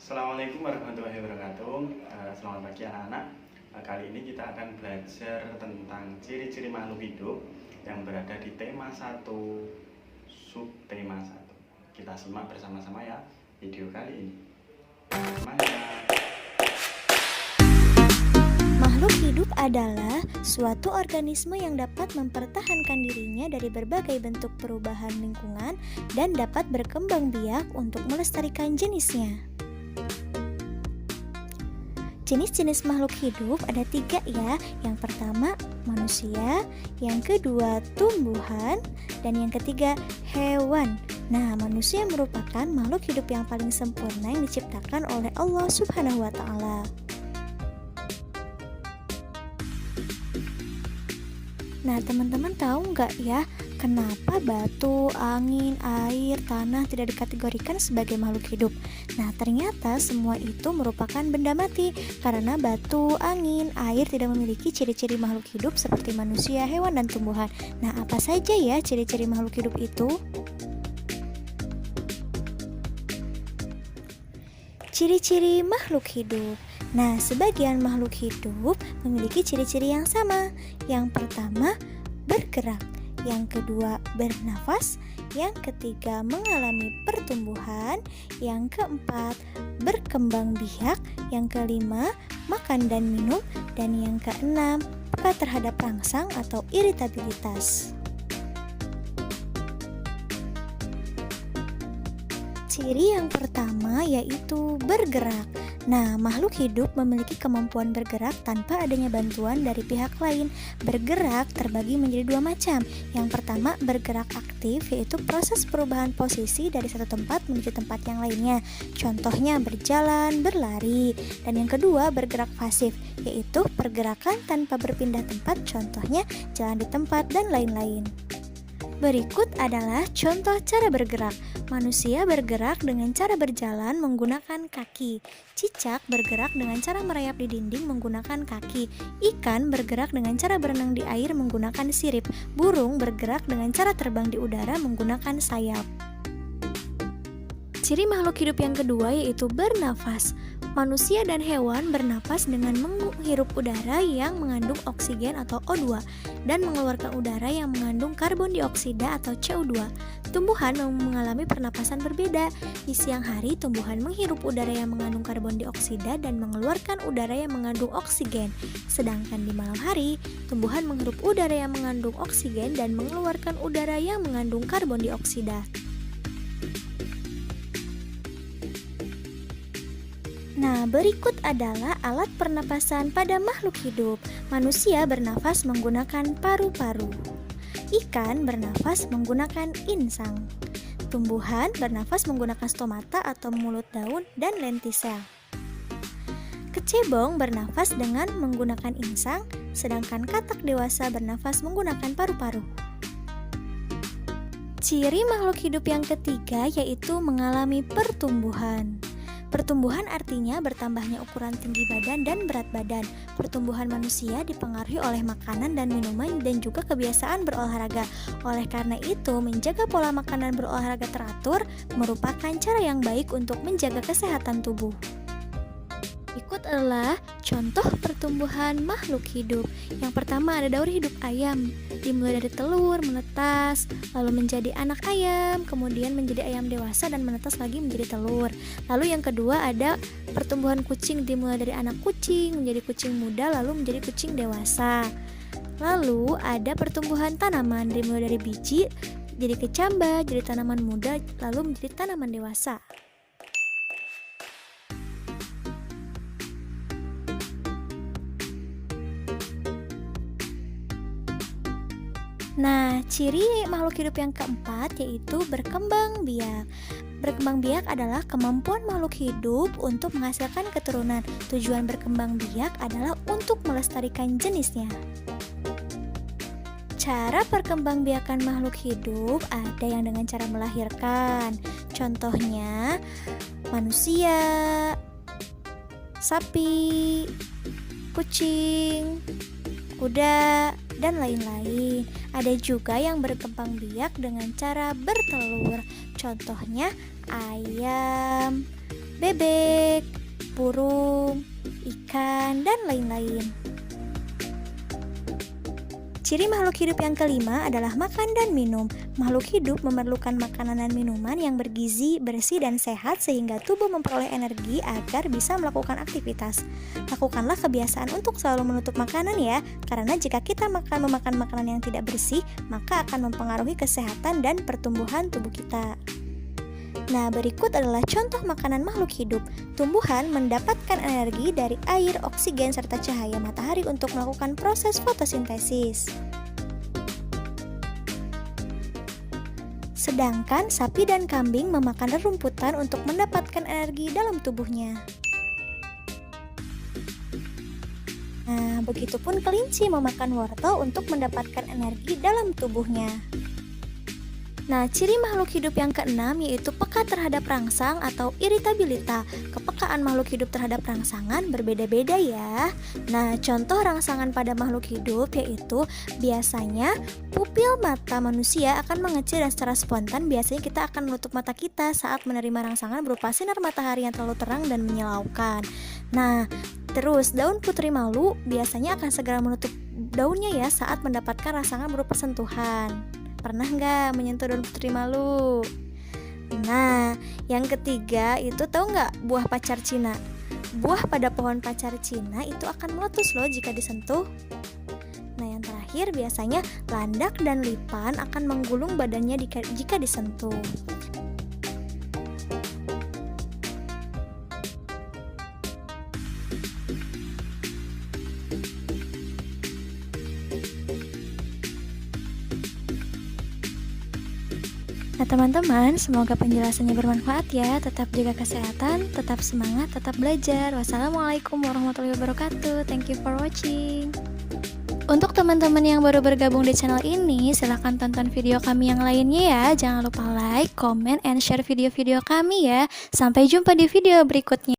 Assalamualaikum warahmatullahi wabarakatuh. Selamat pagi anak-anak. Kali ini kita akan belajar tentang ciri-ciri makhluk hidup yang berada di tema 1, subtema 1. Kita simak bersama-sama ya video kali ini. Semangat! Makhluk hidup adalah suatu organisme yang dapat mempertahankan dirinya dari berbagai bentuk perubahan lingkungan dan dapat berkembang biak untuk melestarikan jenisnya. Jenis-jenis makhluk hidup ada 3 ya. Yang pertama manusia, yang kedua tumbuhan, dan yang ketiga hewan. Nah, manusia merupakan makhluk hidup yang paling sempurna yang diciptakan oleh Allah Subhanahu wa Ta'ala. Nah, teman-teman tahu nggak ya, kenapa batu, angin, air, tanah tidak dikategorikan sebagai makhluk hidup? Nah, ternyata semua itu merupakan benda mati karena batu, angin, air tidak memiliki ciri-ciri makhluk hidup seperti manusia, hewan, dan tumbuhan. Nah, apa saja ya ciri-ciri makhluk hidup itu? Ciri-ciri makhluk hidup. Nah, sebagian makhluk hidup memiliki ciri-ciri yang sama. Yang pertama, bergerak. Yang kedua, bernafas. Yang ketiga, mengalami pertumbuhan. Yang keempat, berkembang biak. Yang kelima, makan dan minum. Dan yang keenam, peka terhadap rangsang atau iritabilitas. Ciri yang pertama yaitu bergerak. Nah, makhluk hidup memiliki kemampuan bergerak tanpa adanya bantuan dari pihak lain. Bergerak terbagi menjadi 2 macam. Yang pertama, bergerak aktif, yaitu proses perubahan posisi dari satu tempat menuju tempat yang lainnya. Contohnya berjalan, berlari. Dan yang kedua, bergerak pasif, yaitu pergerakan tanpa berpindah tempat, contohnya jalan di tempat dan lain-lain. Berikut adalah contoh cara bergerak. Manusia bergerak dengan cara berjalan menggunakan kaki. Cicak bergerak dengan cara merayap di dinding menggunakan kaki. Ikan bergerak dengan cara berenang di air menggunakan sirip. Burung bergerak dengan cara terbang di udara menggunakan sayap. Ciri makhluk hidup yang kedua yaitu bernafas. Manusia dan hewan bernapas dengan menghirup udara yang mengandung oksigen atau O2 dan mengeluarkan udara yang mengandung karbon dioksida atau CO2. Tumbuhan mengalami pernapasan berbeda. Di siang hari, tumbuhan menghirup udara yang mengandung karbon dioksida dan mengeluarkan udara yang mengandung oksigen. Sedangkan di malam hari, tumbuhan menghirup udara yang mengandung oksigen dan mengeluarkan udara yang mengandung karbon dioksida. Nah, berikut adalah alat pernapasan pada makhluk hidup. Manusia bernafas menggunakan paru-paru. Ikan bernafas menggunakan insang. Tumbuhan bernafas menggunakan stomata atau mulut daun dan lentisel. Kecebong bernafas dengan menggunakan insang, sedangkan katak dewasa bernafas menggunakan paru-paru. Ciri makhluk hidup yang ketiga yaitu mengalami pertumbuhan. Pertumbuhan artinya bertambahnya ukuran tinggi badan dan berat badan. Pertumbuhan manusia dipengaruhi oleh makanan dan minuman dan juga kebiasaan berolahraga. Oleh karena itu, menjaga pola makan dan berolahraga teratur merupakan cara yang baik untuk menjaga kesehatan tubuh. Berikut adalah contoh pertumbuhan makhluk hidup. Yang pertama ada daur hidup ayam. Dimulai dari telur, menetas, lalu menjadi anak ayam, kemudian menjadi ayam dewasa dan menetas lagi menjadi telur. Lalu yang kedua ada pertumbuhan kucing. Dimulai dari anak kucing, menjadi kucing muda, lalu menjadi kucing dewasa. Lalu ada pertumbuhan tanaman. Dimulai dari biji, jadi kecambah, jadi tanaman muda, lalu menjadi tanaman dewasa. Nah, ciri makhluk hidup yang keempat yaitu berkembang biak. Berkembang biak adalah kemampuan makhluk hidup untuk menghasilkan keturunan. Tujuan berkembang biak adalah untuk melestarikan jenisnya. Cara perkembangbiakan makhluk hidup ada yang dengan cara melahirkan. Contohnya manusia, sapi, kucing, kuda, dan lain-lain. Ada juga yang berkembang biak dengan cara bertelur. Contohnya ayam, bebek, burung, ikan, dan lain-lain. Ciri makhluk hidup yang kelima adalah makan dan minum. Makhluk hidup memerlukan makanan dan minuman yang bergizi, bersih, dan sehat sehingga tubuh memperoleh energi agar bisa melakukan aktivitas. Lakukanlah kebiasaan untuk selalu menutup makanan ya, karena jika kita memakan makanan yang tidak bersih, maka akan mempengaruhi kesehatan dan pertumbuhan tubuh kita. Nah, berikut adalah contoh makanan makhluk hidup. Tumbuhan mendapatkan energi dari air, oksigen, serta cahaya matahari untuk melakukan proses fotosintesis. Sedangkan sapi dan kambing memakan rerumputan untuk mendapatkan energi dalam tubuhnya. Nah, begitupun kelinci memakan wortel untuk mendapatkan energi dalam tubuhnya. Nah, ciri makhluk hidup yang keenam yaitu peka terhadap rangsang atau iritabilitas. Kepekaan makhluk hidup terhadap rangsangan berbeda-beda ya. Nah, contoh rangsangan pada makhluk hidup yaitu biasanya pupil mata manusia akan mengecil dan secara spontan biasanya kita akan menutup mata kita saat menerima rangsangan berupa sinar matahari yang terlalu terang dan menyilaukan. Nah, terus daun putri malu biasanya akan segera menutup daunnya ya saat mendapatkan rangsangan berupa sentuhan. Pernah nggak menyentuh daun putri malu? Nah, yang ketiga itu tahu nggak buah pacar Cina? Buah pada pohon pacar Cina itu akan meletus loh jika disentuh. Nah, yang terakhir biasanya landak dan lipan akan menggulung badannya jika disentuh. Nah teman-teman, semoga penjelasannya bermanfaat ya. Tetap jaga kesehatan, tetap semangat, tetap belajar. Wassalamualaikum warahmatullahi wabarakatuh. Thank you for watching. Untuk teman-teman yang baru bergabung di channel ini, silahkan tonton video kami yang lainnya ya. Jangan lupa like, comment, and share video-video kami ya. Sampai jumpa di video berikutnya.